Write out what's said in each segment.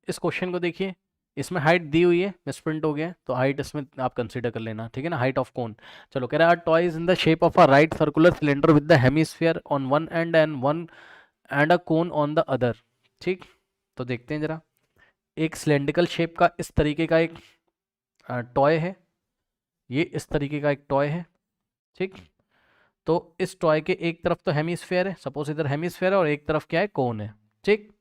इस क्वेश्चन को देखिए, इसमें हाइट दी हुई है, मिसप्रिंट हो गया है, तो हाइट इसमें आप कंसीडर कर लेना, ठीक है ना, हाइट ऑफ कोन। चलो कह रहा है toy is in the shape of a right circular cylinder with the hemisphere on one and and a cone on the other. ठीक, तो देखते हैं जरा। एक सिलेंड्रिकल शेप का इस तरीके का एक टॉय है, ये इस तरीके का एक टॉय है। ठीक, तो इस टॉय के एक तरफ तो हेमिस्फीयर है, सपोज इधर हेमिस्फीयर है, और एक तरफ क्या है, कोन है। ठीक,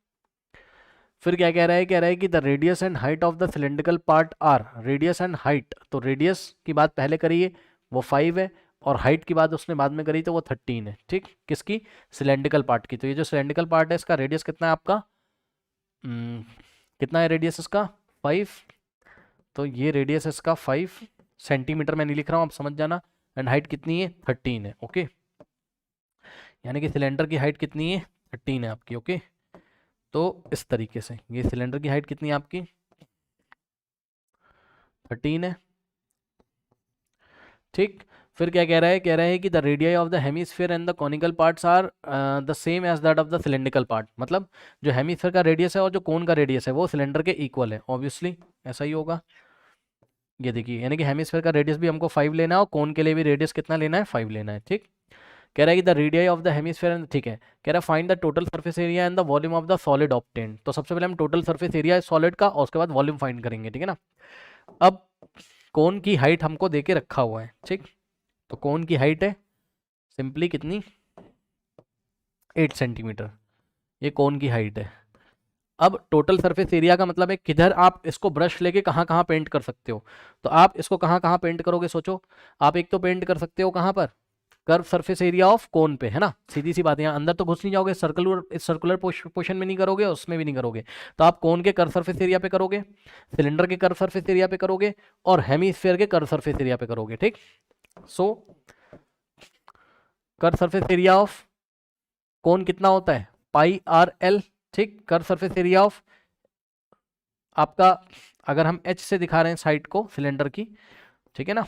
फिर क्या कह रहा है, कह रहा है कि the radius and height of the cylindrical part are, radius and height, तो रेडियस की बात पहले करिए वो 5 है, और हाइट की बात उसने बाद में करी तो वो 13 है। ठीक, किसकी, सिलेंड्रिकल पार्ट की। तो ये जो सिलेंड्रिकल पार्ट है इसका रेडियस कितना है आपका, हम्म, कितना है रेडियस इसका, 5। तो ये रेडियस इसका 5 सेंटीमीटर में नहीं लिख रहा हूँ, आप समझ जाना। एंड हाइट कितनी है, 13 है। ओके, यानी कि सिलेंडर की हाइट कितनी है, 13 है आपकी। ओके, तो इस तरीके से ये सिलेंडर की हाइट कितनी है आपकी, 13 है। ठीक, फिर क्या कह रहा है, कह रहा है कि the radii of the hemisphere and the conical parts are the same as that of the cylindrical part, मतलब जो हेमिस्फीयर का रेडियस है और जो कोन का रेडियस है वो सिलेंडर के इक्वल है, ऑब्वियसली ऐसा ही होगा। ये देखिए, यानी कि हेमिस्फीयर का रेडियस भी हमको 5 लेना है और कोन के लिए भी रेडियस कितना लेना है, 5 लेना है। ठीक, कह रहा है कि the radii of the hemisphere and, ठीक है, कह रहा है find the total surface area and the volume of the solid obtained. तो सबसे पहले हम टोटल सरफेस एरिया सॉलिड का और उसके बाद वॉल्यूम फाइंड करेंगे, ठीक है ना। अब कोन की हाइट हमको देके रखा हुआ है। ठीक, तो कोन की हाइट है सिंपली कितनी, 8 सेंटीमीटर, ये कोन की हाइट है। अब टोटल सरफेस एरिया का मतलब है किधर आप इसको ब्रश लेके कहाँ कहाँ पेंट कर सकते हो। तो आप इसको कहाँ कहाँ पेंट करोगे, सोचो। आप एक तो पेंट कर सकते हो कहाँ पर, कर्व सरफेस एरिया ऑफ कोन पे, है ना, सीधी सी बात है। यहाँ अंदर तो घुस नहीं जाओगे, सर्कुलर पोर्शन में नहीं करोगे, उसमें भी नहीं करोगे, तो आप कोन के कर्व सरफेस एरिया पे करोगे, सिलेंडर के कर्व सरफेस एरिया पे करोगे, और हेमीस्फीयर के कर्व सरफेस एरिया पे करोगे। ठीक, so curve surface area of cone कितना होता है, पाई आर एल। ठीक, कर्व सरफेस एरिया ऑफ आपका, अगर हम एच से दिखा रहे हैं साइड को सिलेंडर की, ठीक है ना,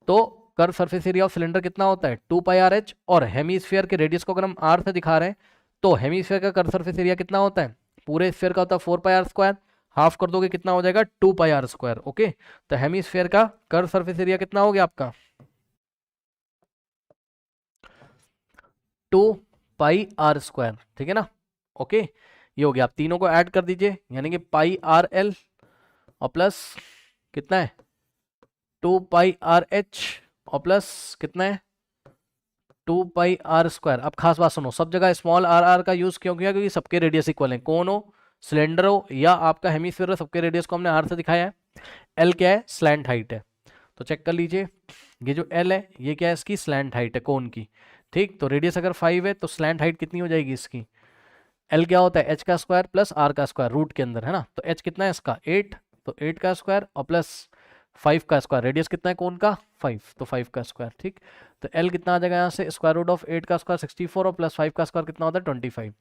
तो curve surface area of cylinder कितना होता है, 2 पाई आर एच। और हेमीस्फीयर के रेडियस को अगर हम आर से दिखा रहे हैं तो हेमीस्फीयर का कर्व सरफेस एरिया कितना होता है, पूरे स्फीयर का होता है 4 पाई आर स्क्वायर, हाफ कर दोगे कितना हो जाएगा, 2 पाई आर स्क्वायर। ओके, तो हेमीस्फीयर का कर्व सरफेस एरिया कितना हो गया आपका, 2 पाई आर स्क्वायर, ठीक है ना। ओके, ये हो गया, आप तीनों को ऐड कर दीजिए, यानी कि पाई आर एल और प्लस कितना है, 2 पाई आर एच और प्लस कितना है, 2 पाई आर स्क्वायर। अब खास बात सुनो, सब जगह स्मॉल आर आर का यूज क्यों किया, क्योंकि सबके रेडियस इक्वल है, कौन हो, सिलेंडर हो या आपका हेमीस्फीयर हो, सबके रेडियस को हमने आर से दिखाया है। एल क्या है, स्लैंट हाइट है, तो चेक कर लीजिए, ये जो एल है ये क्या है, इसकी स्लैंट हाइट है कोन की। ठीक, तो रेडियस अगर 5 है तो स्लैंट हाइट कितनी हो जाएगी इसकी, एल क्या होता है, एच का स्क्वायर प्लस आर का स्क्वायर रूट के अंदर, है ना। तो एच कितना है इसका, 8, तो 8 का स्क्वायर और प्लस 5 का स्क्वायर, रेडियस कितना है कोन का, 5, तो 5 का स्क्वायर। ठीक, तो एल कितना आ जाएगा यहाँ से, स्क्वायर रूट ऑफ 8 का स्क्वायर 64 और प्लस 5 का स्क्वायर कितना होता है 25,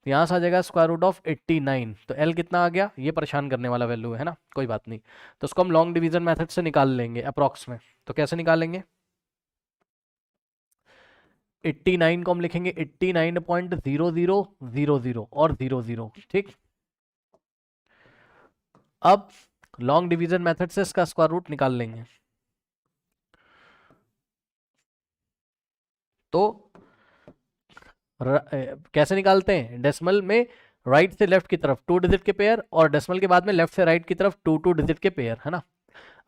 तो यहाँ से आ जाएगा स्क्वायर रूट ऑफ 89। तो एल कितना आ गया, ये परेशान करने वाला वैल्यू है ना, कोई बात नहीं, तो उसको हम लॉन्ग डिवीजन मेथड से निकाल लेंगे अप्रॉक्स में। तो कैसे निकालेंगे, 89 को हम लिखेंगे 89.0000 और 00। ठीक, अब लॉन्ग डिवीजन मेथड से इसका स्क्वायर रूट निकाल लेंगे, तो कैसे निकालते हैं, डेसिमल में राइट से लेफ्ट की तरफ 2 डिजिट के पेयर, और डेसिमल के बाद में लेफ्ट से राइट की तरफ 2 डिजिट के पेयर, है ना।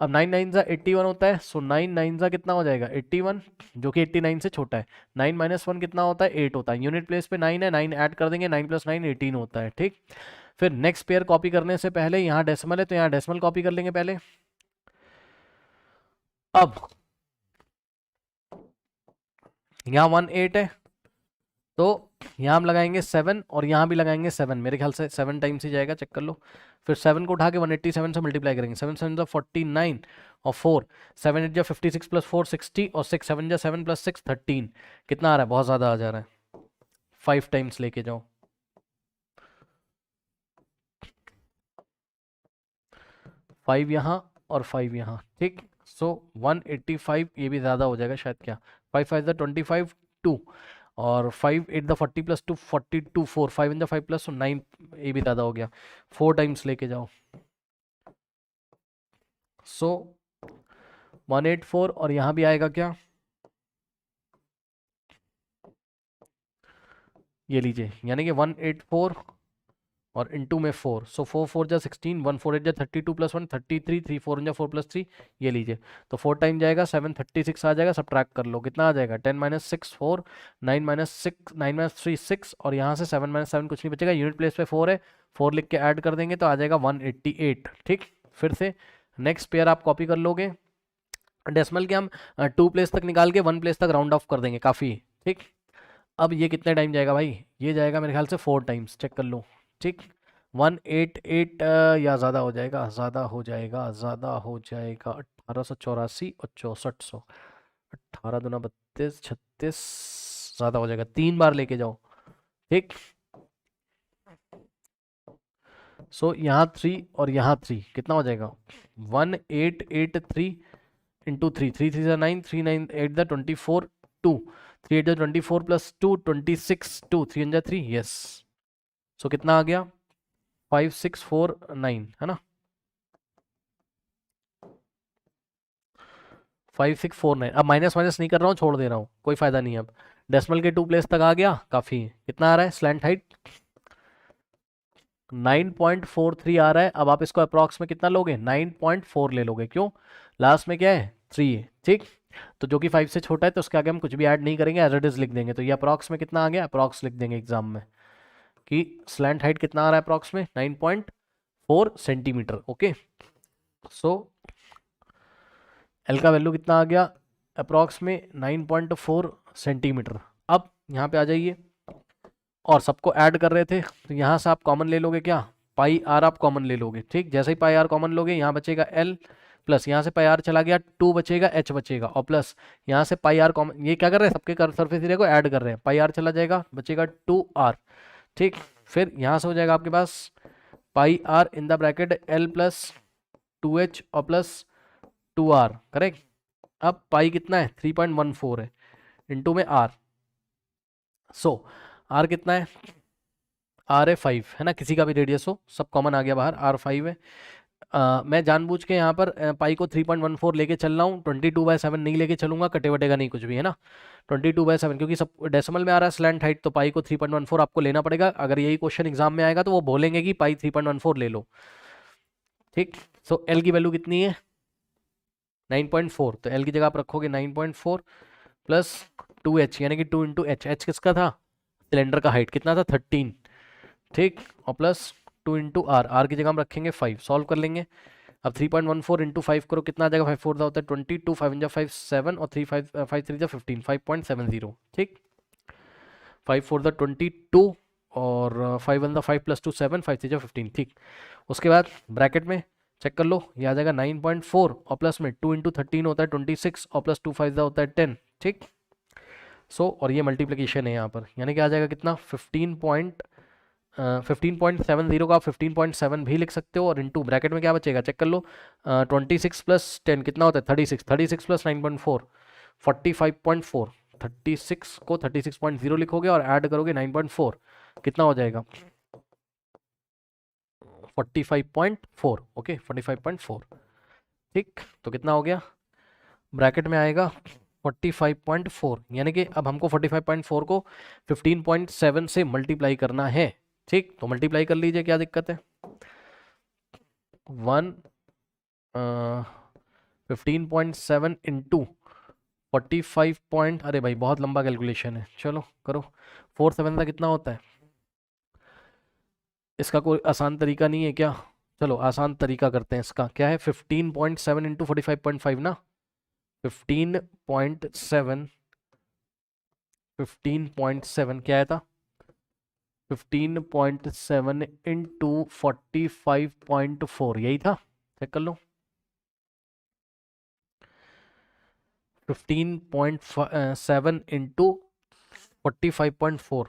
अब 9 9 सा 81 होता है, सो 9 9 सा कितना हो जाएगा 81, जो कि 89 से छोटा है। 9 माइनस 1 कितना होता है, 8 होता है, यूनिट प्लेस पे 9 है, 9 ऐड कर देंगे, 9 प्लस 9 18 होता है। ठीक, फिर नेक्स्ट पेयर कॉपी करने से पहले यहाँ डेसिमल है तो यहाँ डेसिमल कॉपी कर लेंगे पहले। अब यहाँ 18 है, तो यहाँ हम लगाएंगे 7 और यहाँ भी लगाएंगे 7, मेरे ख्याल से 7 टाइम्स ही जाएगा, चेक कर लो। फिर 7 को उठा के 187 से मल्टीप्लाई करेंगे, 7 7 जा 49 और 4 7 8 जा 56 प्लस 4 60 और 6 7 जा 7 प्लस 6 13, कितना आ रहा है, बहुत ज़्यादा आ जा रहा है, 5 टाइम्स लेके जाओ, 5 यहाँ और 5 यहाँ। ठीक, सो 185, ये भी ज़्यादा हो जाएगा शायद, क्या 5 5 25 2, और 5 8 + 40 + 2 42 4 5 इन द 5 + 9, ये भी ज़्यादा हो गया, 4 टाइम्स लेके जाओ। सो 184 और यहाँ भी आएगा क्या, ये लीजिए, यानी कि 184 और इनटू में 4, सो 4 4 जा 16, 1 4 8 जा 32 + 1 33, 3 4 जा 4 + 3, ये लीजिए, तो 4 टाइम जाएगा 736 आ जाएगा, सब्ट्रैक्ट कर लो कितना आ जाएगा, 10 - 6 4, 9 - 6 9 - 3 6, और यहाँ से 7 - 7 कुछ नहीं बचेगा, यूनिट प्लेस पे 4 है, 4 लिख के ऐड कर देंगे तो आ जाएगा 188। ठीक, फिर से नेक्स्ट पेयर आप कॉपी कर लोगे, डेसिमल के हम 2 प्लेस तक निकाल के 1 प्लेस तक राउंड ऑफ कर देंगे, काफ़ी। ठीक, अब ये कितने टाइम जाएगा भाई, ये जाएगा मेरे ख्याल से 4 टाइम्स, चेक कर लो। ठीक, 188 या ज़्यादा हो जाएगा, ज़्यादा हो जाएगा, ज़्यादा हो जाएगा, 1884 और 6400, 18 दूना 32 36, ज़्यादा हो जाएगा, 3 बार लेके जाओ। ठीक, सो यहाँ 3 और यहाँ 3 कितना हो जाएगा, 1883 इंटू 3, 3 3 जा 9, 3 9 8 द 24 2, 3 8 द 24 + 2 26 2, 3 जा 3, यस। सो कितना आ गया, 5649 है ना, 5649। अब माइनस माइनस नहीं कर रहा हूँ, छोड़ दे रहा हूँ, कोई फायदा नहीं है। अब डेसिमल के 2 प्लेस तक आ गया, काफ़ी है। कितना आ रहा है स्लैंट हाइट, 9.43 आ रहा है। अब आप इसको अप्रॉक्स में कितना लोगे, 9.4 ले लोगे, क्यों, लास्ट में क्या है 3 है। ठीक, तो जो कि 5 से छोटा है तो उसके आगे हम कुछ भी ऐड नहीं करेंगे, एज इट इज लिख देंगे। तो ये अप्रॉक्स में कितना आ गया, अप्रॉक्स लिख देंगे एग्जाम में कि स्लैंट हाइट कितना आ रहा है अप्रॉक्स में, 9.4 सेंटीमीटर। ओके, सो एल का वैल्यू कितना आ गया, अप्रॉक्स में 9.4 सेंटीमीटर। अब यहाँ पे आ जाइए, और सबको ऐड कर रहे थे तो यहाँ से आप कॉमन ले लोगे क्या, पाई आर आप कॉमन ले लोगे। ठीक, जैसे ही पाई आर कॉमन लोगे यहाँ बचेगा एल, प्लस यहाँ से पाई आर चला गया 2 बचेगा, एच बचेगा, और प्लस यहाँ से पाई आर कॉमन, ये क्या कर रहे हैं, सबके सरफेस एरिया को ऐड कर रहे हैं, पाई आर चला जाएगा, बचेगा 2r। ठीक, फिर यहाँ से हो जाएगा आपके पास pi R in the bracket L + 2h और प्लस 2r, करेक्ट। अब पाई कितना है, 3.14 है, इंटू में r, सो r कितना है, r है 5 है ना, किसी का भी रेडियस हो, सब कॉमन आ गया बाहर, r 5 है। मैं जानबूझ के यहाँ पर पाई को 3.14 लेके चल रहा हूँ, 22/7 नहीं लेके चलूंगा, कटे वटेगा नहीं कुछ भी, है ना, 22/7, क्योंकि सब डेसिमल में आ रहा है स्लैंट हाइट, तो पाई को 3.14 आपको लेना पड़ेगा। अगर यही क्वेश्चन एग्जाम में आएगा तो वो बोलेंगे कि पाई 3.14 ले लो। ठीक, सो एल की वैल्यू कितनी है, 9.4, तो एल की जगह आप रखोगे 9.4 प्लस 2h, यानी कि 2 इंटू एच, एच किसका था, सिलेंडर का हाइट कितना था 13। ठीक, और प्लस 2 इंटू आर, आर की जगह हम रखेंगे 5, सॉल्व कर लेंगे। अब 3.14 इंटू 5 करो, कितना आ जाएगा, 5 4 होता है 22, 5 × 5 7 और 3 5 5 3 15, 5.70। ठीक, 5 4 22 और 5 1 5 + 2 7, 5 3 15। ठीक, उसके बाद ब्रैकेट में चेक कर लो, ये आ जाएगा 9.4 और प्लस में 2 इंटू 13 होता है 26 और प्लस 2 5 होता है 10। ठीक, सो और ये मल्टीप्लिकेशन है यहाँ पर, यानी कि आ जाएगा कितना 15.70 का आप 15.7 भी लिख सकते हो, और इंटू ब्रैकेट में क्या बचेगा चेक कर लो, 26 + 10 कितना होता है 36, 36 + 9.4 45.4, 36 को 36.0 लिखोगे और ऐड करोगे 9.4, कितना हो जाएगा 45.4। ओके, 45.4। ठीक, तो कितना हो गया, ब्रैकेट में आएगा 45.4, यानी कि अब हमको 45.4 को 15.7 से मल्टीप्लाई करना है। ठीक, तो मल्टीप्लाई कर लीजिए, क्या दिक्कत है, 15.7 इंटू 45 पॉइंट, अरे भाई बहुत लंबा कैलकुलेशन है, चलो करो, 4 7 का कितना होता है, इसका कोई आसान तरीका नहीं है क्या, चलो आसान तरीका करते हैं इसका, क्या है 15.7 इंटू 45.5 ना, 15.7 15.7 क्या आया था, 15.7 इंटू 45.4, यही था, चेक कर लो, 15.7 इंटू 45.4,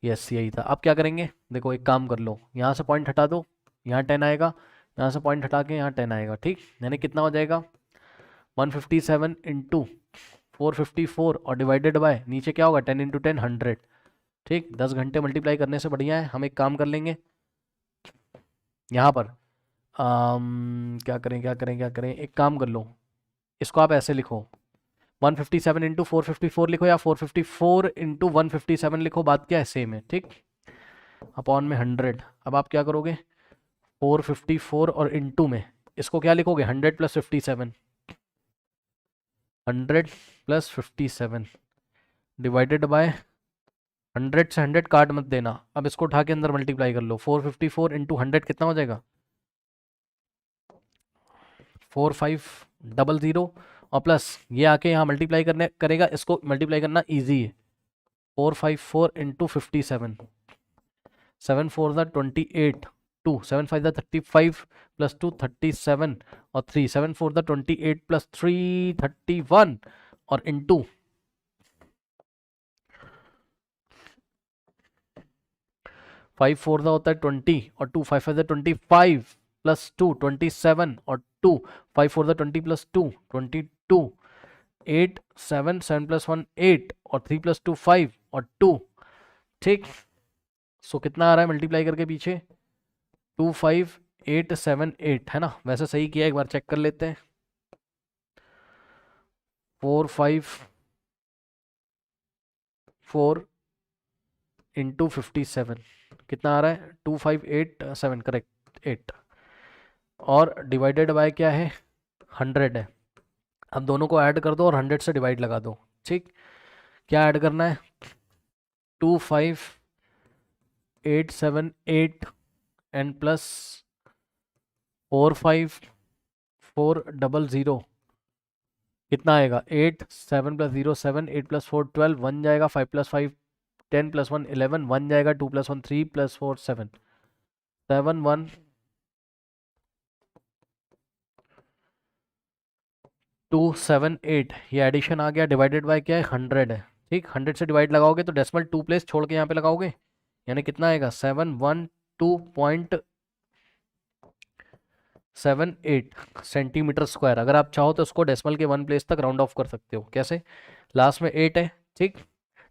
यस यही था। अब क्या करेंगे, देखो एक काम कर लो, यहाँ से पॉइंट हटा दो, यहाँ 10 आएगा, यहाँ से पॉइंट हटा के यहाँ 10 आएगा। ठीक, यानी कितना हो जाएगा 157 इंटू 454 और डिवाइडेड बाय नीचे क्या होगा 10 इंटू 10 100। ठीक, 10 घंटे मल्टीप्लाई करने से बढ़िया है। हम एक काम कर लेंगे यहाँ पर, क्या करें, एक काम कर लो, इसको आप ऐसे लिखो 157 इंटू 454 लिखो या 454 इंटू 157 लिखो, बात क्या है, सेम है। ठीक, अपॉन में 100। अब आप क्या करोगे, 454 और इंटू में इसको क्या लिखोगे, 100 प्लस 57, 100 प्लस 57 डिवाइडेड बाय 100 से 100 काट मत देना। अब इसको उठा के अंदर मल्टीप्लाई कर लो, 454 इंटू 100 कितना हो जाएगा, 4500 और प्लस ये आके यहाँ मल्टीप्लाई करने करेगा, इसको मल्टीप्लाई करना इजी है। 454 इंटू 57, 7 4 द 28, 2 7 5 द 35 प्लस 2 37 और 3 7 4 द 28 प्लस 3 31 और इंटू 5 4 द होता है 20 और 2 5 5 द 25 प्लस 2 27 और 2 5 4 द 20 प्लस 2 22 8 7 7 प्लस 1 8 और 3 प्लस 2 5 और 2। ठीक, सो कितना आ रहा है मल्टीप्लाई करके पीछे, 25878 है ना, वैसे सही किया, एक बार चेक कर लेते हैं। 454 इंटू 57 कितना आ रहा है, 2587 करेक्ट 8 और डिवाइडेड बाय क्या है 100 है। अब दोनों को ऐड कर दो और 100 से डिवाइड लगा दो। ठीक, क्या ऐड करना है, 25878 एंड प्लस 45400 कितना आएगा, 8 7 प्लस 0 7 8 प्लस 4 12 1 जाएगा, 5 प्लस 5 10 प्लस 1 11 1 जाएगा, 2 प्लस 1 3 प्लस 4 7 7 1 2 7 8 ये एडिशन आ गया, डिवाइडेड बाय क्या है 100 है। ठीक, 100 से डिवाइड लगाओगे तो डेसिमल 2 प्लेस छोड़ के यहाँ पे लगाओगे, यानी कितना आएगा 712.78 सेंटीमीटर स्क्वायर। अगर आप चाहो तो उसको डेसिमल के 1 प्लेस तक राउंड ऑफ कर सकते हो। कैसे, लास्ट में 8 है, ठीक,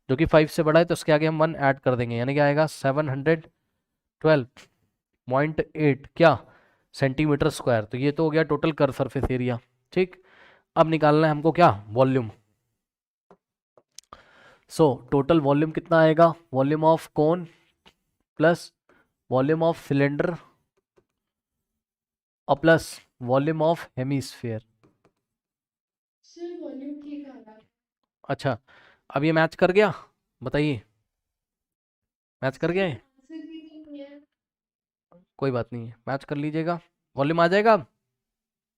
जो कि 5 से बड़ा है, तो उसके आगे हम 1 ऐड कर देंगे, यानी क्या आएगा 712.8 क्या सेंटीमीटर स्क्वायर। तो ये तो हो गया टोटल कर्व सरफेस एरिया। ठीक, अब निकालना है हमको क्या, वॉल्यूम। सो टोटल वॉल्यूम कितना आएगा, volume of cone plus volume of cylinder और plus volume of hemisphere. Sir volume ठीक आ रहा है। अच्छा, अब ये मैच कर गया, बताइए मैच कर गया है, आंसर भी नहीं है। कोई बात नहीं है, मैच कर लीजिएगा, वॉल्यूम आ जाएगा अब।